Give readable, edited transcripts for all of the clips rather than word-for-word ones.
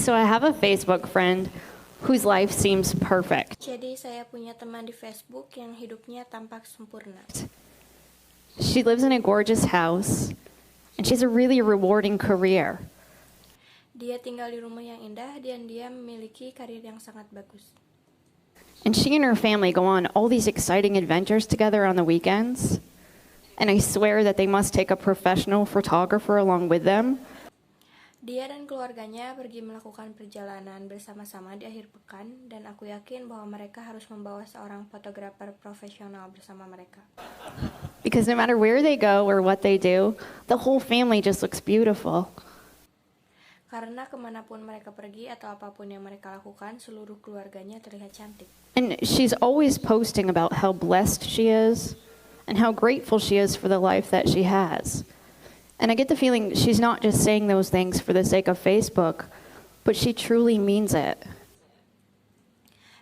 So I have a Facebook friend whose life seems perfect. Jadi saya punya teman di Facebook yang hidupnya tampak sempurna. She lives in a gorgeous house, and she has a really rewarding career. Dia tinggal di rumah yang indah dan dia memiliki karir yang sangat bagus. And she and her family go on all these exciting adventures together on the weekends. And I swear that they must take a professional photographer along with them. Dia dan keluarganya pergi melakukan perjalanan bersama-sama di akhir pekan dan aku yakin bahwa mereka harus membawa seorang fotografer profesional bersama mereka. Because no matter where they go or what they do, the whole family just looks beautiful. Karena kemanapun mereka pergi atau apapun yang mereka lakukan, seluruh keluarganya terlihat cantik. And she's always posting about how blessed she is and how grateful she is for the life that she has. And I get the feeling she's not just saying those things for the sake of Facebook, but she truly means it.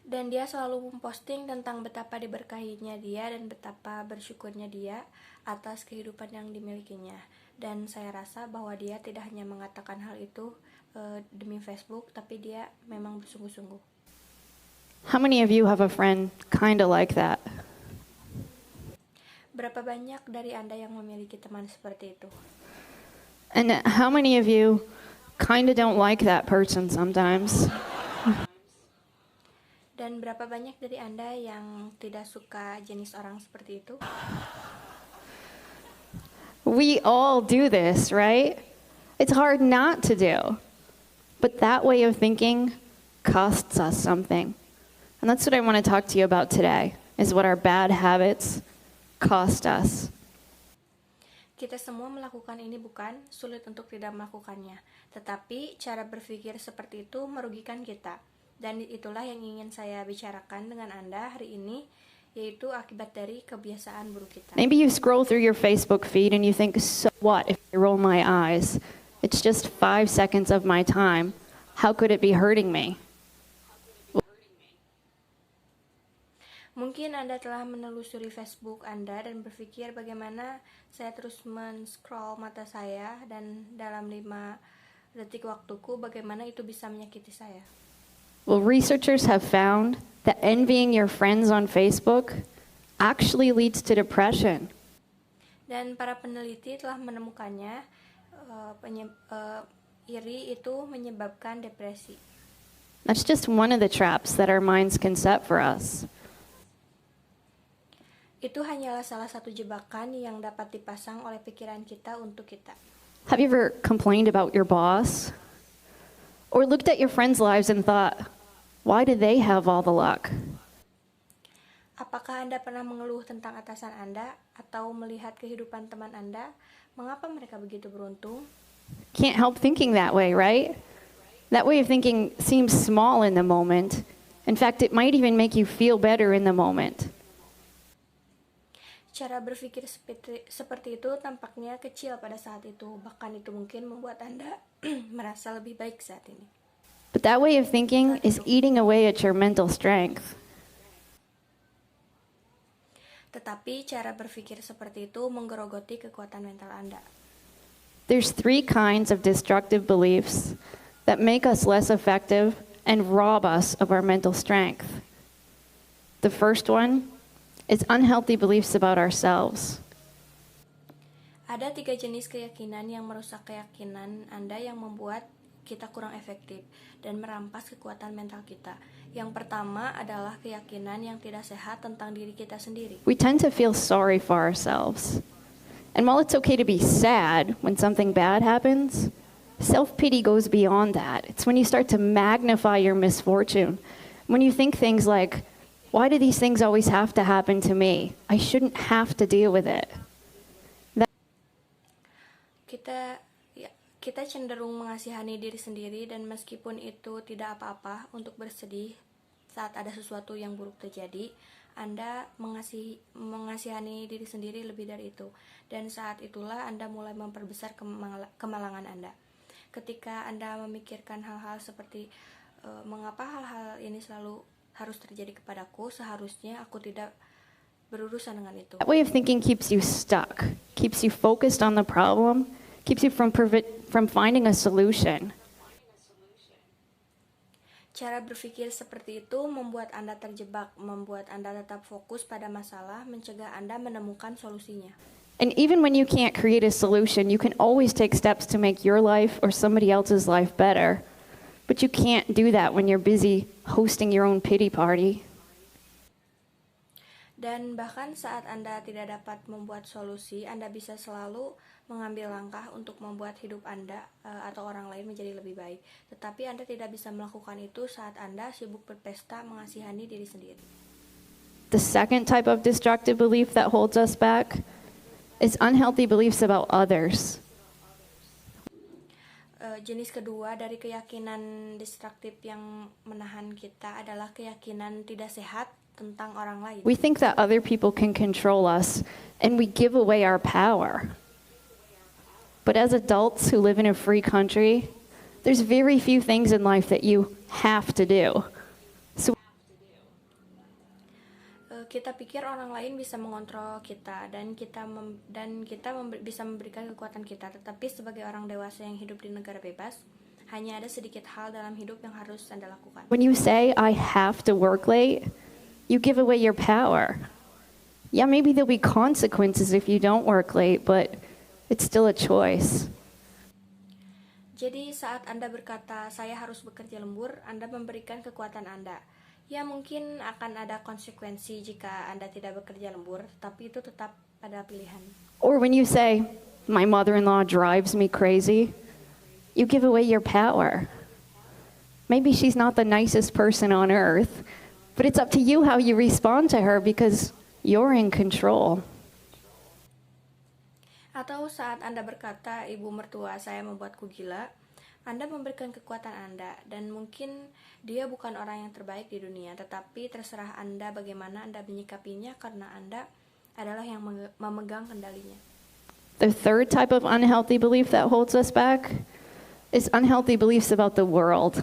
Dan dia selalu memposting tentang betapa diberkahinya dia dan betapa bersyukurnya dia atas kehidupan yang dimilikinya. Dan saya rasa bahwa dia tidak hanya mengatakan hal itu demi Facebook, tapi dia memang bersungguh-sungguh. How many of you have a friend kinda like that? Berapa banyak dari Anda yang memiliki teman seperti itu? And how many of you kinda don't like that person sometimes? Dan berapa banyak dari Anda yang tidak suka jenis orang seperti itu? We all do this, right? It's hard not to do. But that way of thinking costs us something. And that's what I want to talk to you about today, is what our bad habits cost us. Kita semua melakukan ini bukan sulit untuk tidak melakukannya, tetapi cara berpikir seperti itu merugikan kita. Dan itulah yang ingin saya bicarakan dengan Anda hari ini, yaitu akibat dari kebiasaan buruk kita. Maybe you scroll through your Facebook feed and you think, so what if I roll my eyes? It's just 5 seconds of my time. How could it be hurting me? Mungkin Anda telah menelusuri Facebook Anda dan berpikir bagaimana saya terus men-scroll mata saya dan dalam 5 detik waktuku bagaimana itu bisa menyakiti saya. Well, researchers have found that envying your friends on Facebook actually leads to depression. Dan para peneliti telah menemukannya, iri itu menyebabkan depresi. That's just one of the traps that our minds can set for us. Itu hanyalah salah satu jebakan yang dapat dipasang oleh pikiran kita untuk kita. Have you ever complained about your boss? Or looked at your friends' lives and thought, why do they have all the luck? Apakah Anda pernah mengeluh tentang atasan Anda atau melihat kehidupan teman Anda? Mengapa mereka begitu beruntung? Can't help thinking that way, right? That way of thinking seems small in the moment. In fact, it might even make you feel better in the moment. Cara berpikir seperti itu tampaknya kecil pada saat itu, bahkan itu mungkin membuat Anda merasa lebih baik saat ini. But that way of thinking is eating away at your mental strength. Tetapi cara berpikir seperti itu menggerogoti kekuatan mental Anda. There's 3 kinds of destructive beliefs that make us less effective and rob us of our mental strength. The first one is unhealthy beliefs about ourselves. Ada 3 jenis keyakinan yang merusak keyakinan Anda yang membuat kita kurang efektif dan merampas kekuatan mental kita. Yang pertama adalah keyakinan yang tidak sehat tentang diri kita sendiri. We tend to feel sorry for ourselves. And while it's okay to be sad when something bad happens, self-pity goes beyond that. It's when you start to magnify your misfortune. When you think things like, why do these things always have to happen to me? I shouldn't have to deal with it. Kita cenderung mengasihani diri sendiri dan meskipun itu tidak apa-apa untuk bersedih saat ada sesuatu yang buruk terjadi, Anda mengasihani diri sendiri lebih dari itu. Dan saat itulah Anda mulai memperbesar kemalangan Anda. Ketika Anda memikirkan hal-hal seperti mengapa hal-hal ini selalu harus terjadi kepadaku, seharusnya aku tidak berurusan dengan itu. That way of thinking keeps you stuck, keeps you focused on the problem, keeps you from finding a solution. Cara berpikir seperti itu membuat Anda terjebak, membuat Anda tetap fokus pada masalah, mencegah Anda menemukan solusinya. And even when you can't create a solution, you can always take steps to make your life or somebody else's life better. But you can't do that when you're busy hosting your own pity party. Dan bahkan saat Anda tidak dapat membuat solusi, Anda bisa selalu mengambil langkah untuk membuat hidup Anda atau orang lain menjadi lebih baik. Tetapi Anda tidak bisa melakukan itu saat Anda sibuk berpesta mengasihani diri sendiri. The second type of destructive belief that holds us back is unhealthy beliefs about others. Jenis kedua dari keyakinan destruktif yang menahan kita adalah keyakinan tidak sehat tentang orang lain. We think that other people can control us, and we give away our power. But as adults who live in a free country, there's very few things in life that you have to do. So Kita pikir orang lain bisa mengontrol kita dan kita bisa memberikan kekuatan kita, tetapi sebagai orang dewasa yang hidup di negara bebas, hanya ada sedikit hal dalam hidup yang harus Anda lakukan. when you say, I have to work late, you give away your power. Yeah, maybe there'll be consequences if you don't work late, but it's still a choice. Jadi saat Anda berkata, saya harus bekerja lembur, Anda memberikan kekuatan Anda. Ya mungkin akan ada konsekuensi jika Anda tidak bekerja lembur, tapi itu tetap pada pilihan. Or when you say, my mother-in-law drives me crazy, you give away your power. Maybe she's not the nicest person on earth, but it's up to you how you respond to her because you're in control. Atau saat Anda berkata, ibu mertua saya membuatku gila, Anda memberikan kekuatan Anda, dan mungkin dia bukan orang yang terbaik di dunia, tetapi terserah Anda bagaimana Anda menyikapinya karena Anda adalah yang memegang kendalinya. The third type of unhealthy belief that holds us back is unhealthy beliefs about the world.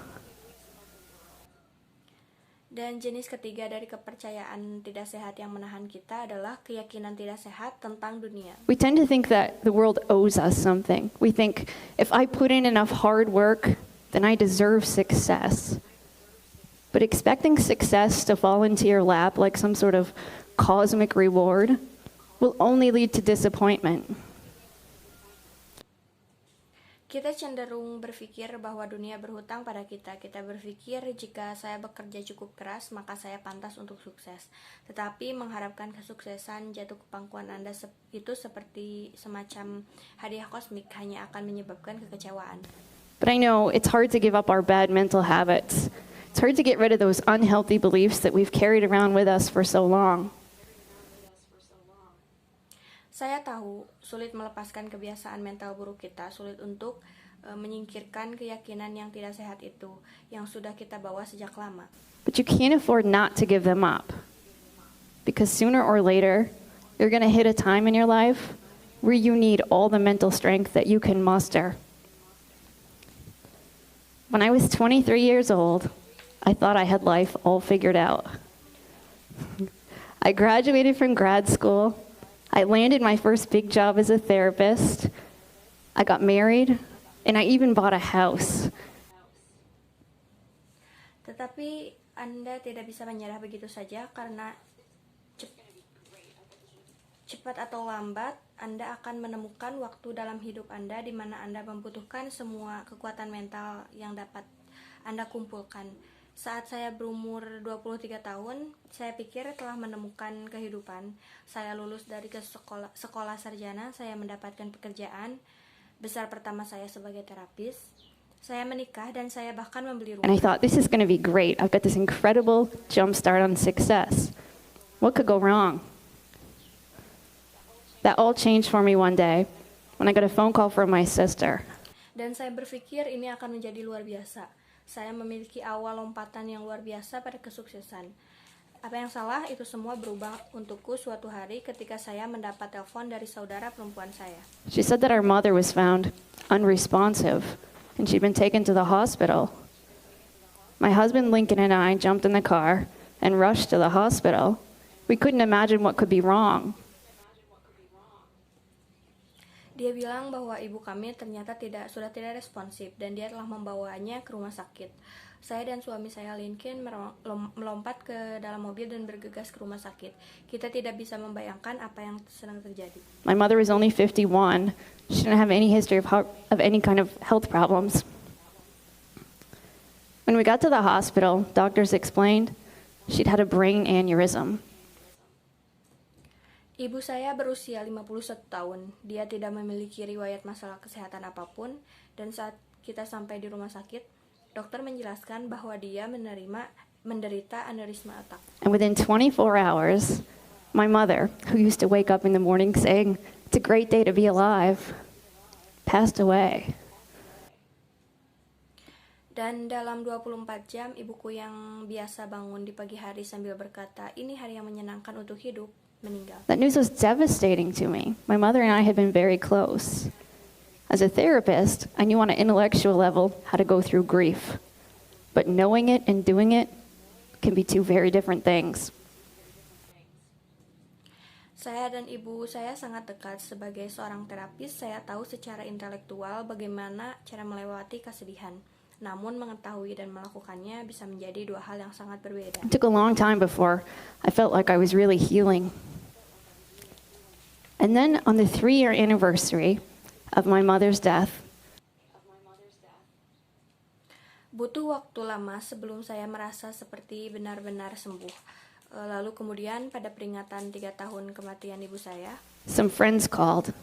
Dan jenis ketiga dari kepercayaan tidak sehat yang menahan kita adalah keyakinan tidak sehat tentang dunia. We tend to think that the world owes us something. We think, if I put in enough hard work, then I deserve success. But expecting success to fall into your lap like some sort of cosmic reward will only lead to disappointment. Kita cenderung berpikir bahwa dunia berhutang pada kita. Kita berpikir jika saya bekerja cukup keras, maka saya pantas untuk sukses. Tetapi mengharapkan kesuksesan jatuh ke pangkuan Anda itu seperti semacam hadiah kosmik, hanya akan menyebabkan kekecewaan. But I know it's hard to give up our bad mental habits. It's hard to get rid of those unhealthy beliefs that we've carried around with us for so long. Saya tahu, sulit melepaskan kebiasaan mental buruk kita, sulit untuk menyingkirkan keyakinan yang tidak sehat itu, yang sudah kita bawa sejak lama. But you can't afford not to give them up. Because sooner or later, you're going to hit a time in your life where you need all the mental strength that you can muster. When I was 23 years old, I thought I had life all figured out. I graduated from grad school. I landed my first big job as a therapist. I got married, and I even bought a house. Tetapi Anda tidak bisa menyerah begitu saja karena cepat atau lambat Anda akan menemukan waktu dalam hidup Anda di mana Anda membutuhkan semua kekuatan mental yang dapat Anda kumpulkan. Saat saya berumur 23 tahun, saya pikir telah menemukan kehidupan. Saya lulus dari sekolah sarjana, saya mendapatkan pekerjaan besar pertama saya sebagai terapis. Saya menikah dan saya bahkan membeli And I rumah. thought, this is going to be great. I've got this incredible jump start on success. What could go wrong? That all changed for me one day when I got a phone call from my sister. Dan saya berpikir ini akan menjadi luar biasa. Saya memiliki awal lompatan yang luar biasa pada kesuksesan. Apa yang salah? Itu semua berubah untukku suatu hari ketika saya mendapat telepon dari saudara perempuan saya. She said that our mother was found unresponsive and she'd been taken to the hospital. My husband Lincoln and I jumped in the car and rushed to the hospital. We couldn't imagine what could be wrong. Dia bilang bahwa ibu kami ternyata sudah tidak responsif dan dia telah membawanya ke rumah sakit. Saya dan suami saya Lincoln melompat ke dalam mobil dan bergegas ke rumah sakit. Kita tidak bisa membayangkan apa yang sedang terjadi. My mother was only 51. She didn't have any history of any kind of health problems. When we got to the hospital, doctors explained she'd had a brain aneurysm. Ibu saya berusia 51 tahun. Dia tidak memiliki riwayat masalah kesehatan apapun, dan saat kita sampai di rumah sakit, dokter menjelaskan bahwa dia menderita aneurisma otak. And within 24 hours, my mother, who used to wake up in the morning saying, "It's a great day to be alive," passed away. Dan dalam 24 jam, ibuku yang biasa bangun di pagi hari sambil berkata, "Ini hari yang menyenangkan untuk hidup," meninggal. That news was devastating to me. My mother and I had been very close. As a therapist, I knew on an intellectual level how to go through grief. But knowing it and doing it can be two very different things. Saya dan ibu saya sangat dekat. Sebagai seorang terapis, saya tahu secara intelektual bagaimana cara melewati kesedihan. Namun mengetahui dan melakukannya bisa menjadi dua hal yang sangat berbeda. It took a long time before I felt like I was really healing. And then on the 3-year anniversary of my mother's death, butuh waktu lama sebelum saya merasa seperti benar-benar sembuh. Lalu kemudian pada peringatan 3 tahun kematian ibu saya, some friends called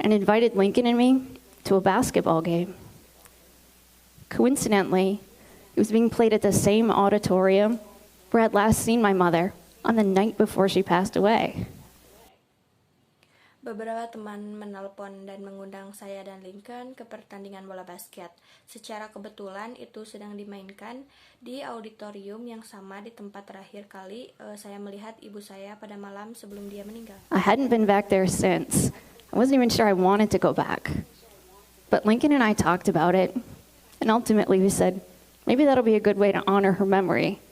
and invited Lincoln and me to a basketball game. Coincidentally, it was being played at the same auditorium where I'd last seen my mother on the night before she passed away. beberapa teman menelpon dan mengundang saya dan Lincoln ke pertandingan bola basket. Secara kebetulan itu sedang dimainkan di auditorium yang sama di tempat terakhir kali saya melihat ibu saya pada malam sebelum dia meninggal. I hadn't been back there since. I wasn't even sure I wanted to go back. But Lincoln and I talked about it, and ultimately we said, maybe that'll be a good way to honor her memory.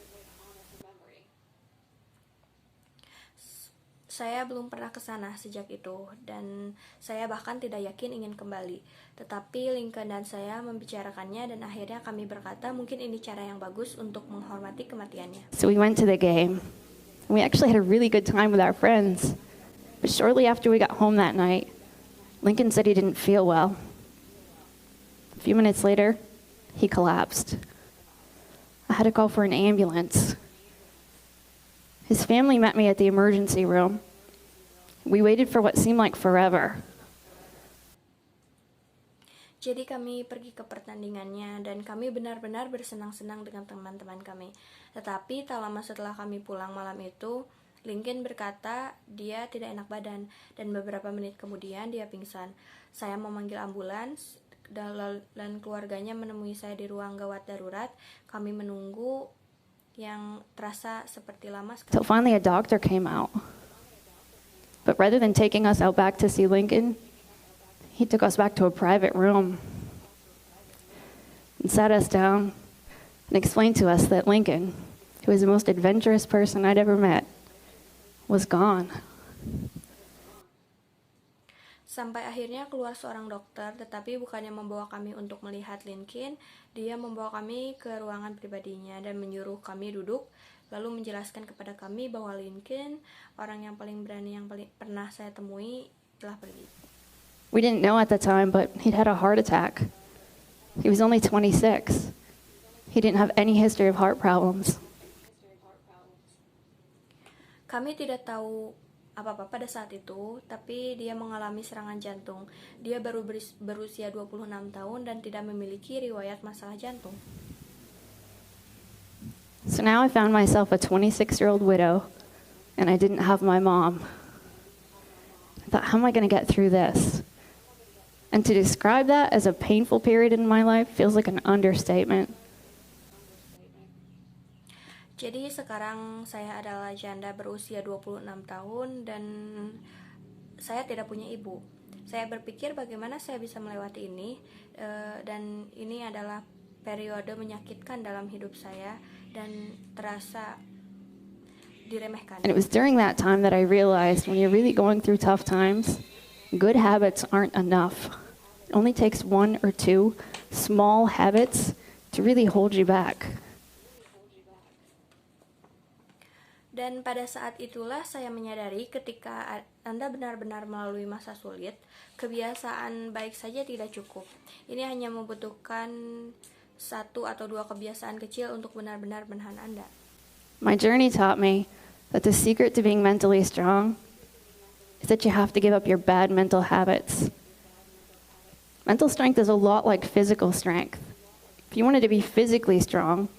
Saya belum pernah ke sana sejak itu, dan saya bahkan tidak yakin ingin kembali. Tetapi Lincoln dan saya membicarakannya, dan akhirnya kami berkata mungkin ini cara yang bagus untuk menghormati kematiannya. So we went to the game. We actually had a really good time with our friends. But shortly after we got home that night, Lincoln said he didn't feel well. A few minutes later, he collapsed. I had to call for an ambulance. His family met me at the emergency room. We waited for what seemed like forever. Jadi kami pergi ke pertandingannya, dan kami benar-benar bersenang-senang dengan teman-teman kami. Tetapi tak lama setelah kami pulang malam itu, Lincoln berkata dia tidak enak badan, dan beberapa menit kemudian dia pingsan. Saya memanggil ambulans, dan keluarganya menemui saya di ruang gawat darurat. Kami menunggu yang terasa seperti lama sekali. Till finally a doctor came out. But rather than taking us out back to see Lincoln, he took us back to a private room and sat us down and explained to us that Lincoln, who was the most adventurous person I'd ever met, was gone. Sampai akhirnya keluar seorang dokter, tetapi bukannya membawa kami untuk melihat Lincoln, dia membawa kami ke ruangan pribadinya dan menyuruh kami duduk, lalu menjelaskan kepada kami bahwa Lincoln, orang yang paling berani yang pernah saya temui, telah pergi. We didn't know at the time, but he'd had a heart attack. He was only 26. He didn't have any history of heart problems. Kami tidak tahu apa-apa pada saat itu, tapi dia mengalami serangan jantung. Dia baru berusia 26 tahun dan tidak memiliki riwayat masalah jantung. So now I found myself a 26-year-old widow, and I didn't have my mom. I thought, how am I going to get through this? And to describe that as a painful period in my life feels like an understatement. Jadi sekarang saya adalah janda berusia 26 tahun dan saya tidak punya ibu. Saya berpikir bagaimana saya bisa melewati ini, dan ini adalah periode menyakitkan dalam hidup saya dan terasa diremehkan. And it was during that time that I realized when you're really going through tough times, good habits aren't enough. It only takes 1 or 2 small habits to really hold you back. Dan pada saat itulah saya menyadari ketika Anda benar-benar melalui masa sulit, kebiasaan baik saja tidak cukup. Ini hanya membutuhkan 1 atau 2 kebiasaan kecil untuk benar-benar menahan Anda. My journey taught me that the secret to being mentally strong is that you have to give up your bad mental habits. Mental strength is a lot like physical strength. If you wanted to be physically strong,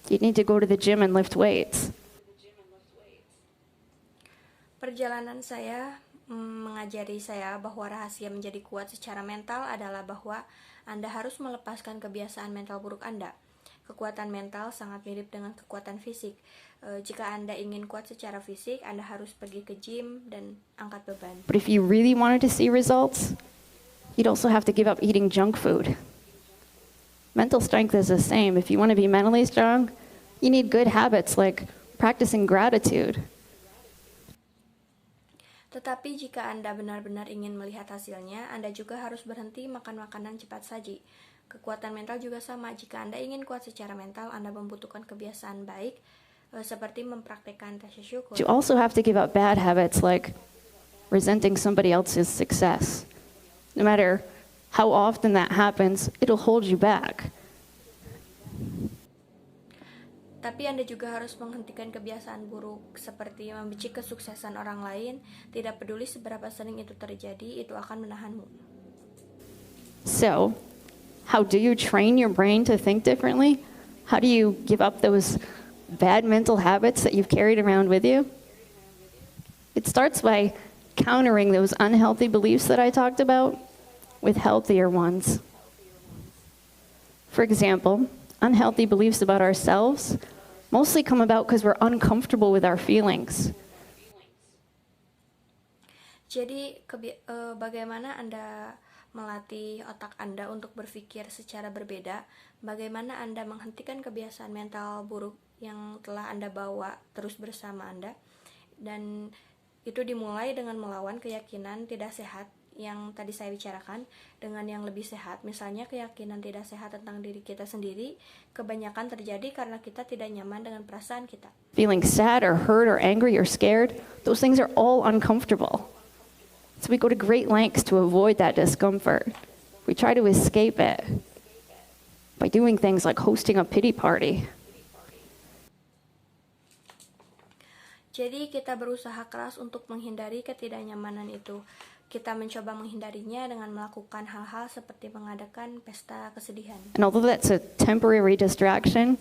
you'd need to go to the gym and lift weights. Perjalanan saya mengajari saya bahwa rahasia menjadi kuat secara mental adalah bahwa Anda harus melepaskan kebiasaan mental buruk Anda. Kekuatan mental sangat mirip dengan kekuatan fisik. Jika Anda ingin kuat secara fisik, Anda harus pergi ke gym dan angkat beban. But if you really wanted to see results, you'd also have to give up eating junk food. Mental strength is the same. If you want to be mentally strong, you need good habits like practicing gratitude. Tetapi jika Anda benar-benar ingin melihat hasilnya, Anda juga harus berhenti makan makanan cepat saji. Kekuatan mental juga sama. Jika Anda ingin kuat secara mental, Anda membutuhkan kebiasaan baik seperti mempraktekkan rasa syukur. You also have to give up bad habits like resenting somebody else's success. No matter how often that happens, it'll hold you back. Tapi Anda juga harus menghentikan kebiasaan buruk seperti membenci kesuksesan orang lain. Tidak peduli seberapa sering itu terjadi, itu akan menahanmu. So, how do you train your brain to think differently? How do you give up those bad mental habits that you've carried around with you? It starts by countering those unhealthy beliefs that I talked about with healthier ones. For example, unhealthy beliefs about ourselves mostly come about because we're uncomfortable with our feelings. Jadi, bagaimana Anda melatih otak Anda untuk berpikir secara berbeda? Bagaimana Anda menghentikan kebiasaan mental buruk yang telah Anda bawa terus bersama Anda? Dan itu dimulai dengan melawan keyakinan tidak sehat yang tadi saya bicarakan dengan yang lebih sehat. Misalnya keyakinan tidak sehat tentang diri kita sendiri kebanyakan terjadi karena kita tidak nyaman dengan perasaan kita. Feeling sad or hurt or angry or scared, those things are all uncomfortable. So we go to great lengths to avoid that discomfort. We try to escape it by doing things like hosting a pity party. Jadi kita berusaha keras untuk menghindari ketidaknyamanan itu. Kita mencoba menghindarinya dengan melakukan hal-hal seperti mengadakan pesta kesedihan. And although that's a temporary distraction,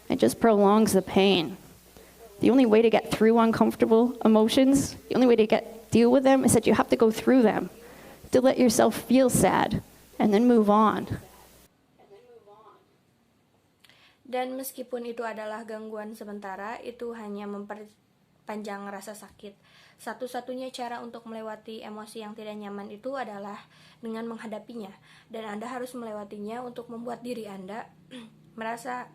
it just prolongs the pain. The only way to get through uncomfortable emotions, the only way to deal with them is that you have to go through them, to let yourself feel sad, and then move on. Dan meskipun itu adalah gangguan sementara, itu hanya memperpanjang rasa sakit. Satu-satunya cara untuk melewati emosi yang tidak nyaman itu adalah dengan menghadapinya. Dan Anda harus melewatinya untuk membuat diri Anda merasa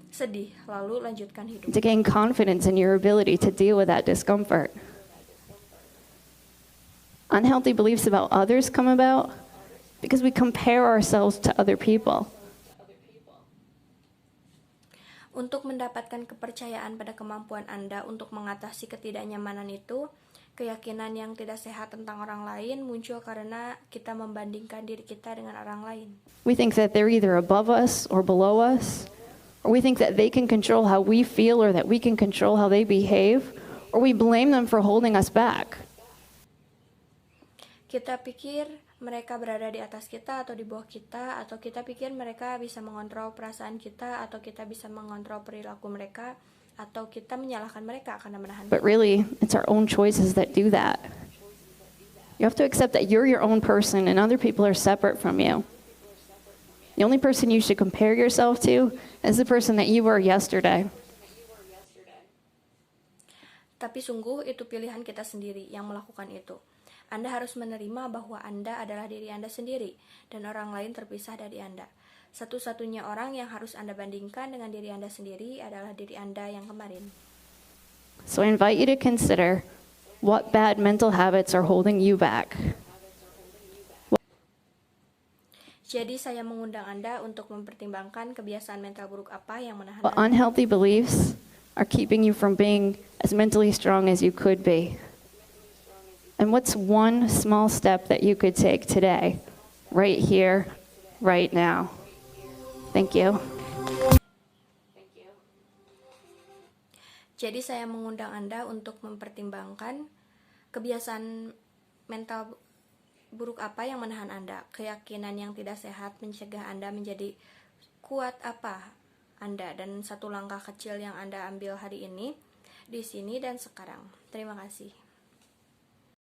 sedih, lalu lanjutkan hidup. To gain confidence in your ability to deal with that discomfort. Unhealthy beliefs about others come about because we compare ourselves to other people. Untuk mendapatkan kepercayaan pada kemampuan Anda untuk mengatasi ketidaknyamanan itu, keyakinan yang tidak sehat tentang orang lain muncul karena kita membandingkan diri kita dengan orang lain. We think that they're either above us or below us, or we think that they can control how we feel or that we can control how they behave, or we blame them for holding us back. Kita pikir mereka berada di atas kita atau di bawah kita, atau kita pikir mereka bisa mengontrol perasaan kita, atau kita bisa mengontrol perilaku mereka, atau kita menyalahkan mereka karena menahan. But really, it's our own choices that do that. You have to accept that you're your own person and other people are separate from you. The only person you should compare yourself to is the person that you were yesterday. Tapi sungguh itu pilihan kita sendiri yang melakukan itu. Anda harus menerima bahwa Anda adalah diri Anda sendiri dan orang lain terpisah dari Anda. Satu-satunya orang yang harus Anda bandingkan dengan diri Anda sendiri adalah diri Anda yang kemarin. So I invite you to consider what bad mental habits are holding you back. Jadi saya mengundang Anda untuk mempertimbangkan kebiasaan mental buruk apa yang menahan What Anda. unhealthy beliefs are keeping you from being as mentally strong as you could be? And what's one small step that you could take today, right here, right now? Thank you. Jadi saya mengundang Anda untuk mempertimbangkan kebiasaan mental buruk apa yang menahan Anda, keyakinan yang tidak sehat mencegah Anda menjadi kuat apa Anda, dan satu langkah kecil yang Anda ambil hari ini, di sini dan sekarang. Terima kasih.